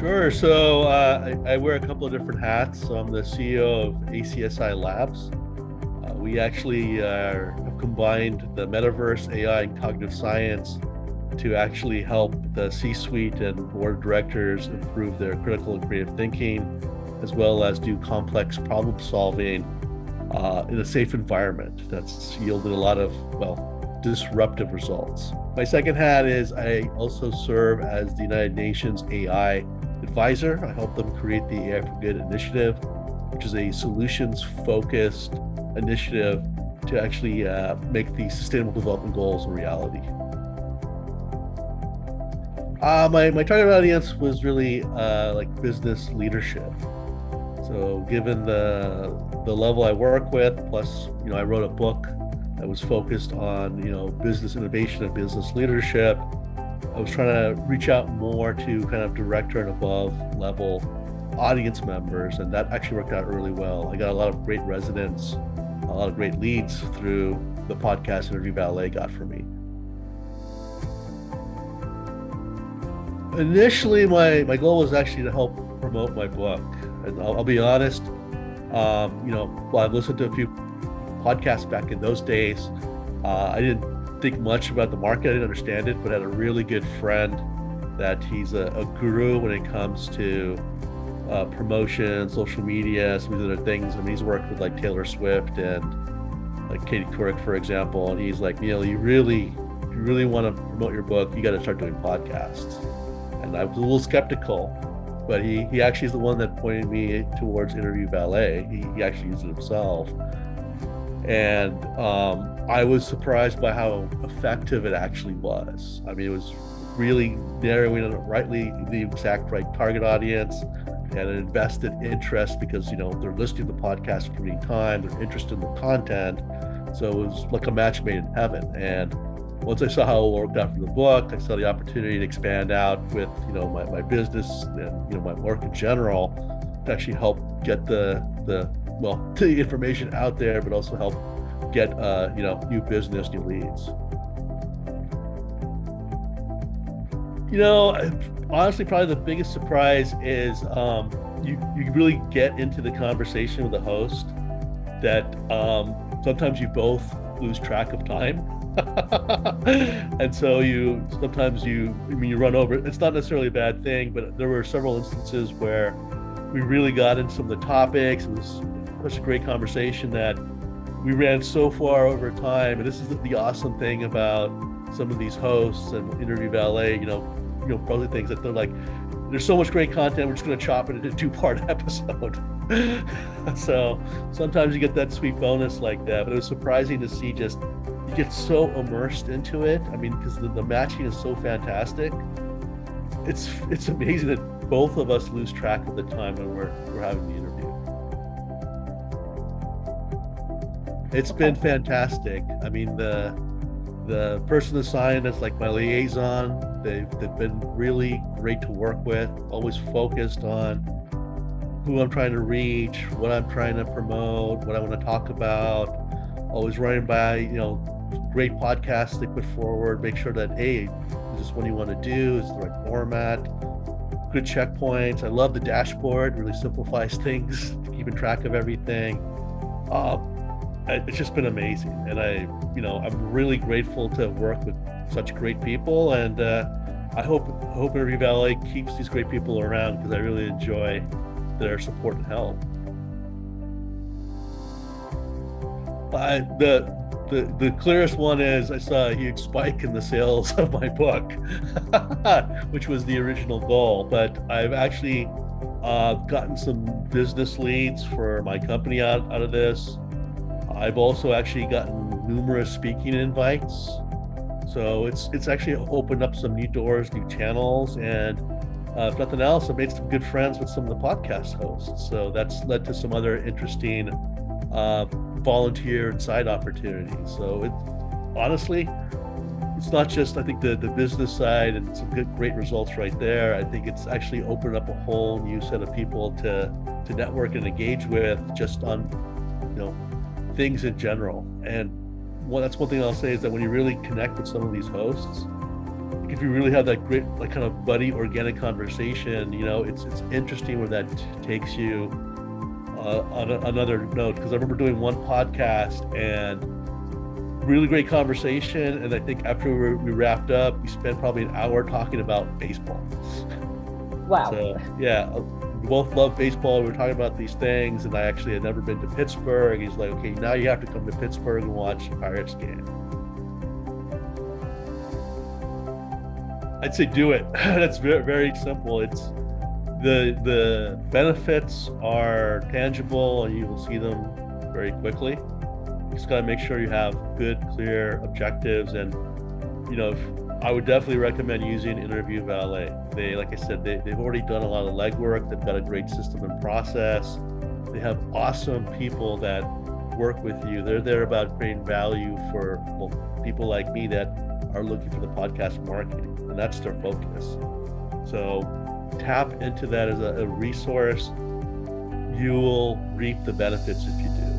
Sure. So I wear a couple of different hats. So I'm the CEO of ACSI Labs. We actually have combined the metaverse, AI, and cognitive science to actually help the C-suite and board of directors improve their critical and creative thinking, as well as do complex problem solving in a safe environment that's yielded a lot of, disruptive results. My second hat is I also serve as the United Nations AI advisor. I help them create the AI for Good initiative, which is a solutions-focused initiative to actually make the Sustainable Development Goals a reality. My target audience was really like business leadership. So given the level I work with, plus I wrote a book that was focused on business innovation and business leadership. I was trying to reach out more to kind of director and above level audience members, and that actually worked out really well. I got a lot of great resonance, a lot of great leads through the podcast Interview Valet got for me. Initially, my goal was actually to help promote my book. And I'll be honest, I've listened to a few podcasts back in those days. I didn't think much about the market. I didn't understand it, but I had a really good friend that he's a guru when it comes to promotion, social media, some of these other things. I mean, he's worked with like Taylor Swift and like Katie Couric, for example. And he's like, Neil, if you really want to promote your book, you got to start doing podcasts. And I was a little skeptical, but he actually is the one that pointed me towards Interview Valet. He actually used it himself. And I was surprised by how effective it actually was. I mean, it was really narrowing it rightly the exact right target audience and an invested interest because, they're listening to the podcast for any time, they're interested in the content. So it was like a match made in heaven. And once I saw how it worked out for the book, I saw the opportunity to expand out with, my business and, my work in general to actually help get the information out there, but also help get, new business, new leads. Honestly, probably the biggest surprise is you really get into the conversation with the host that sometimes you both lose track of time. And so you run over. It's not necessarily a bad thing, but there were several instances where we really got into some of the topics. It was such a great conversation that we ran so far over time. And this is the awesome thing about some of these hosts and Interview Valet, probably things that they're like, there's so much great content, we're just going to chop it into a 2-part episode. So sometimes you get that sweet bonus like that, but it was surprising to see you get so immersed into it. I mean, because the matching is so fantastic. It's amazing that both of us lose track of the time when we're having the interview. It's been fantastic. I mean, the person assigned as like my liaison, they've been really great to work with, always focused on who I'm trying to reach, what I'm trying to promote, what I want to talk about, always running by, great podcasts they put forward, make sure that, hey, is this one you want to do? Is it the right format? Good checkpoints. I love the dashboard, it really simplifies things, keeping track of everything. It's just been amazing. And I'm really grateful to work with such great people. And I hope Interview Valet keeps these great people around because I really enjoy their support and help. The clearest one is I saw a huge spike in the sales of my book, which was the original goal. But I've actually gotten some business leads for my company out of this. I've also actually gotten numerous speaking invites. So it's actually opened up some new doors, new channels, and if nothing else, I've made some good friends with some of the podcast hosts. So that's led to some other interesting volunteer and side opportunities. So honestly, it's not just, I think, the business side and some great results right there. I think it's actually opened up a whole new set of people to network and engage with just on, things in general. And that's one thing I'll say is that when you really connect with some of these hosts, if you really have that great, like, kind of buddy organic conversation, it's interesting where that takes you on another note. Because I remember doing one podcast and really great conversation, and I think after we wrapped up, we spent probably an hour talking about baseball. Wow. So yeah, we both love baseball. We were talking about these things, and I actually had never been to Pittsburgh. He's like, okay, now you have to come to Pittsburgh and watch the Pirates game. I'd say do it. That's very, very simple. It's the benefits are tangible, and you will see them very quickly. You just got to make sure you have good, clear objectives. And I would definitely recommend using Interview Valet. They, like I said, they've already done a lot of legwork. They've got a great system and process. They have awesome people that work with you. They're there about creating value for people like me that are looking for the podcast marketing, and that's their focus. So tap into that as a resource. You will reap the benefits if you do.